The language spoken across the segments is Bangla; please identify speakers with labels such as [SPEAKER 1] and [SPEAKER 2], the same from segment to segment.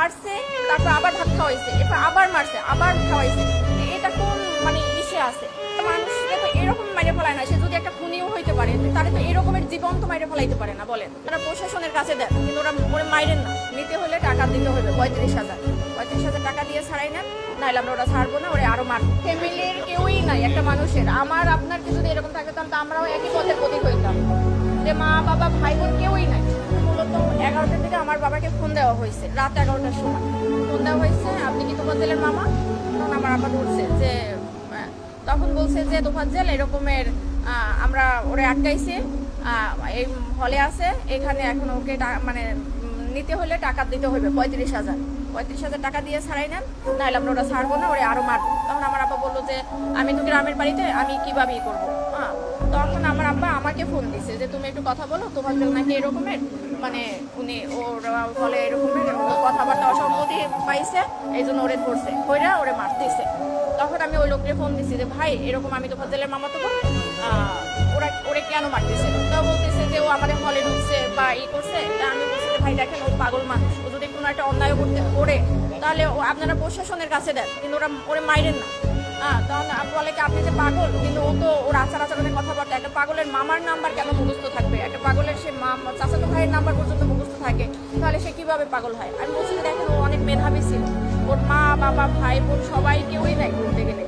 [SPEAKER 1] মারছে, তারপর আবার ভাত খাওয়াইছে, এরপর আবার মারছে, আবার খাওয়াইছে। এটা কোন মানে ইসে আছে? মানুষকে তো এরকম মাইরে ফেলায় না, সে যদি একটা খুনিও হইতে পারে তাহলে তো এরকমের জীবন তো মাইরে ফেলাইতে পারে না বলেন। তারা প্রশাসনের কাছে দেন, কিন্তু ওরা মাইরেন না। নিতে হলে টাকা দিতে হবে 35,000 টাকা দিয়ে ছাড়াই নেন, নাহলে আমরা ওরা ছাড়বো না, ওরা আরো মারবো। ফ্যামিলির কেউই নাই একটা মানুষের। আমার আপনার কি যদি এরকম থাকতাম তো আমরাও একই পথের প্রতীক হইতাম, যে মা বাবা ভাই বোন কেউই নাই। মূলত 11টার দিকে আমার বাবাকে ফোন দেওয়া হয়েছে, রাত 11টার সময় ফোন দেওয়া হয়েছে, আপনি কি তোফাজ্জেলের মামা? তখন আমার আব্বা ধরছে যে তখন বলছে যে তোফাজ্জেল এরকমের আমরা ওরে আটকাইছি, এই হলে আছে, এখানে এখন ওকে মানে নিতে হলে টাকা দিতে হবে 35,000 টাকা দিয়ে ছাড়াই নেন, নাহলে আমরা ওরা ছাড়বো না, ওরা আরো মারবো। তখন আমার আব্বা বললো যে আমি তো গ্রামের বাড়িতে, আমি কিভাবে করবো। তখন আমার আব্বা আমাকে ফোন দিছে যে তুমি একটু কথা বলো, তোমার নাকি এরকমের মানে উনি ওর বলে এরকমের কথাবার্তা অসম্মতি পাইছে, এই জন্য ওরে ধরছে, ওরে মারতেছে। তখন আমি ওই লোককে ফোন দিছি যে ভাই এরকম আমি তো তোফাজ্জেলের মামা, তো ওরে কেন মারতেছে? তো বলতেছে যে ও আমাদের হলে ঢুকছে বা করছে। তা আমি বলছি যে ভাই দেখেন ও পাগল মানুষ, ও যদি কোনো একটা অন্যায় করে তাহলে আপনারা প্রশাসনের কাছে দেন, কিন্তু ওরে মাইরেন না। তখন বলে কি আপনি যে পাগল, কিন্তু ও তো ওর আচার আচরণের কথাবার্তা, একটা পাগলের মামার নাম্বার কেন মুখস্থ থাকবে? একটা পাগলের সে চাচাতো ভাইয়ের নাম্বার পর্যন্ত মুখস্থ থাকে, তাহলে সে কিভাবে পাগল হয়? আমি বলছি যে দেখেন ও অনেক মেধাবী ছিল, ওর মা বাবা ভাই বোন সবাই কেউই নাই বলতে গেলে।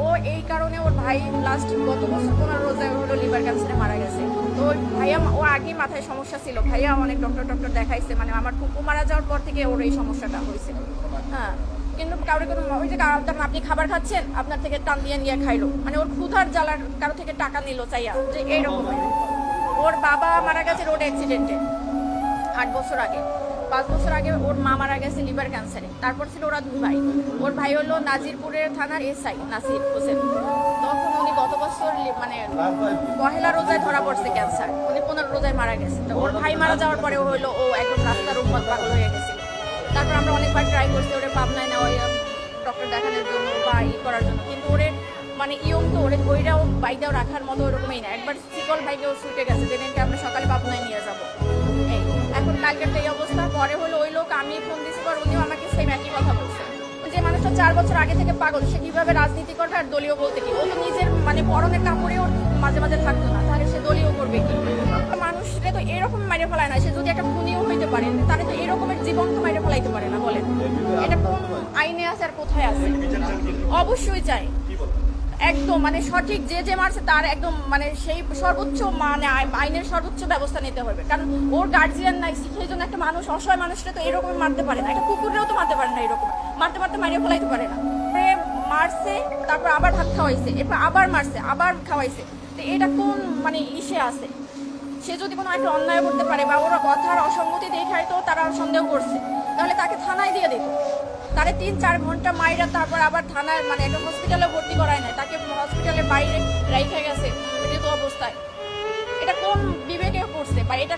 [SPEAKER 1] ও এই কারণে ওর ভাই লাস্ট গত বছর 15 রোজায় হলো লিভার ক্যান্সারে মারা গেছে। তো ওই ভাইয়া ও আগেই মাথায় সমস্যা ছিল, ভাইয়া অনেক ডক্টর দেখাইছে, মানে আমার ফুপু মারা যাওয়ার পর থেকে ওর এই সমস্যাটা হয়েছে। কিন্তু কারোর কোনো ওই যে আপনি খাবার খাচ্ছেন, আপনার থেকে টান দিয়ে নিয়ে খাইলো, মানে ওর ক্ষুধার জ্বালার কারো থেকে টাকা নিল চাইয়া, যে এইরকম। ওর বাবা মারা গেছে রোড অ্যাক্সিডেন্টে 8 বছর আগে, 5 বছর আগে ওর মা মারা গেছে লিভার ক্যান্সারে। তারপর ছিল ওরা 2 ভাই, ওর ভাই হলো নাজিরপুরের থানার এসআই নাসির হোসেন। তখন উনি গত বছর মানে পহেলা রোজায় ধরা পড়ছে ক্যান্সার, উনি 15 রোজায় মারা গেছে। তো ওর ভাই মারা যাওয়ার পরে হলো ও একদম রাস্তার উন্মাদ পাগল হয়ে গেছিল। তারপর আমরা অনেকবার ট্রাই করছি ওরে পাবনায় নেওয়া ডক্টর দেখানোর জন্য বা করার জন্য, কিন্তু ওরে মানে তো ওরে ধৈরাও বাইকেও রাখার মতো ওরকমই না। একবার শিকল বাইকেও ছুটে গেছে, যেদিনকে আমরা সকালে পাবনায় নিয়ে যাবো। এখন কালকের এই অবস্থা। পরে হলো ওই লোক, আমি ফোন দিছি পর উনিও আমাকে সেম একই কথা বলছে, যে মানুষটা 4 বছর আগে থেকে পাগল, সে কিভাবে রাজনীতি করবে আর দলীয় বলতে কি? ও তো নিজের মানে পরনের কাপড়েও মাঝে মাঝে থাকতো না, তাহলে সে দলীয় করবে কি? মানুষকে তো এরকম মাইরে ফেলায় না, সে যদি একটা খুনিও হইতে পারে তাহলে তো এরকমের জীবন তো মাইরে ফেলাইতে পারে না বলেন। এটা কোন আইনে আছে আর কোথায় আছে? অবশ্যই চাই একদম মানে সঠিক, যে মারছে তার একদম মানে সেই সর্বোচ্চ মানে আইনের সর্বোচ্চ ব্যবস্থা নিতে হবে। কারণ ওর গার্জিয়ান নাই, সেই জন্য একটা মানুষ অসহায় মানুষটা তো এরকম মারতে পারে না, একটা কুকুরেও তো মারতে পারে না, এরকম মারতে মারিয়ে ফেলাইতে পারে না। মারছে, তারপর আবার ভাত খাওয়াইছে, এরপর আবার মারছে, আবার খাওয়াইছে। তো এটা কোন মানে ইসে আছে? সে যদি কোনো একটা অন্যায় করতে পারে বা ওরা কথার অসঙ্গতি দেখায় তো তারা সন্দেহ করছে, তাহলে তাকে থানায় দিয়ে দিত। তারে 3-4 ঘন্টা মাইরা তারপর আবার থানায় মানে একটা হসপিটালে ভর্তি করায় নাই, তাকে হসপিটালের বাইরে রেখে গেছে মৃত অবস্থায়। এটা কোন বিবেকে করছে বা এটা